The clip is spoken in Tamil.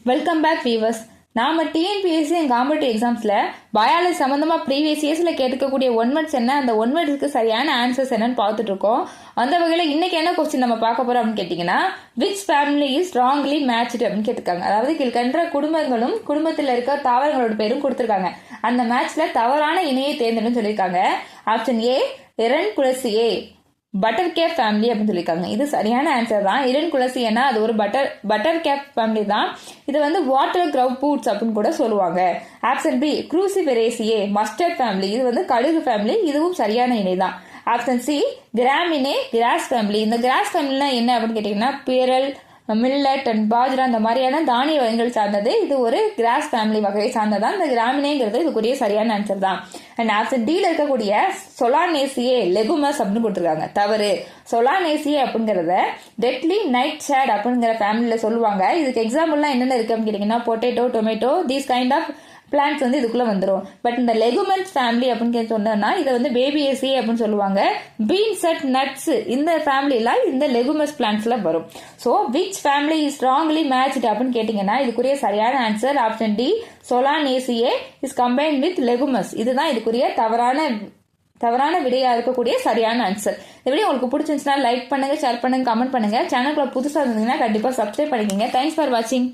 Welcome back viewers. நாம டிஎன்பிஎஸ்சி அண்ட் காம்படிட்டிவ் எக்ஸாம்ஸ்ல பயாலஜி சம்பந்தமா ப்ரீவியஸ் இயர்ஸ்ல கேட்கக்கூடிய ஒன் வேர்ட்ஸ் என்ன, அந்த ஒன் வேர்ட்ஸ்க்கு சரியான ஆன்சர்ஸ் என்னன்னு பார்த்துட்டு இருக்கோம். அந்த வகையில இன்னைக்கு என்ன கொஸ்டின் நம்ம பார்க்க போறோம் அப்படின்னு கேட்டீங்கன்னா, which family is strongly matched அப்படின்னு கேட்டிருக்காங்க. அதாவது கீழ்கண்ட குடும்பங்களும் குடும்பத்தில் இருக்க தாவரங்களோட பேரும் கொடுத்திருக்காங்க. அந்த மேட்ச்ல தவறான இணையை தேர்ந்தெடுன்னு சொல்லியிருக்காங்க. Option A Ranunculaceae buttercup family அப்படின்னு சொல்லியிருக்காங்க. இது சரியான ஆன்சர் தான். இரண்குலசி ஏன்னா அது ஒரு பட்டர் கேப் ஃபேமிலி தான். இது வந்து வாட்டர் கிரவ் பூட்ஸ் அப்படின்னு கூட சொல்லுவாங்க. Option B Cruciferae mustard family. இது வந்து கடுகு ஃபேமிலி. இதுவும் சரியான இணை தான். Option C Gramineae grass family. இந்த கிராஸ் ஃபேமிலினா என்ன அப்படின்னு கேட்டீங்கன்னா, பேரல், மில்லட் அண்ட் பாஜ்ரா இந்த மாதிரியான தானிய வகைகள் சார்ந்தது. இது ஒரு கிராஸ் ஃபேமிலி வகையை சார்ந்ததான். இந்த கிராமினேங்கிறது இதுக்குரிய சரியான ஆன்சர் தான். அண்ட் ஆப்ஷன் டில இருக்கக்கூடிய சொலானேசியே லெகுமஸ் அப்படின்னு கொடுத்துருக்காங்க. தவறு. சொலானேசியே அப்படிங்கறத டெட்லி நைட் ஷேட் அப்படிங்கிற ஃபேமிலியில சொல்லுவாங்க. இதுக்கு எக்ஸாம்பிள்லாம் என்னென்ன இருக்கு அப்படின்னு கேட்டீங்கன்னா, potato, tomato, these kind of plants வந்து இதுக்குள்ள வந்துடும். பட் இந்த லெகுமென்ஸ் ஃபேமிலி அப்படின்னு சொன்னா இது வந்து பேபியேசி அப்படின்னு சொல்லுவாங்க. பீன்ஸ் அட் நட்ஸ் இந்த ஃபேமிலிலாம் இந்த லெகுமஸ் பிளான்ட்ஸ்ல வரும். So which family is strongly matched அப்படின்னு கேட்டீங்கன்னா, இதுக்குரிய சரியான answer option D Solanaceae is combined with legumes. இதுதான் இதுக்குரிய தவறான விடையா இருக்கக்கூடிய சரியான ஆன்சர். இந்த வீடியோ உங்களுக்கு பிடிச்சிருந்துச்சுன்னா லைக் பண்ணுங்க, ஷேர் பண்ணுங்க, கமெண்ட் பண்ணுங்க. சேனலுக்குள்ள புதுசா இருந்தீங்கன்னா கண்டிப்பா சப்ஸ்கிரைப் பண்ணிக்கோங்க. தேங்க்ஸ் ஃபார் வாட்சிங்.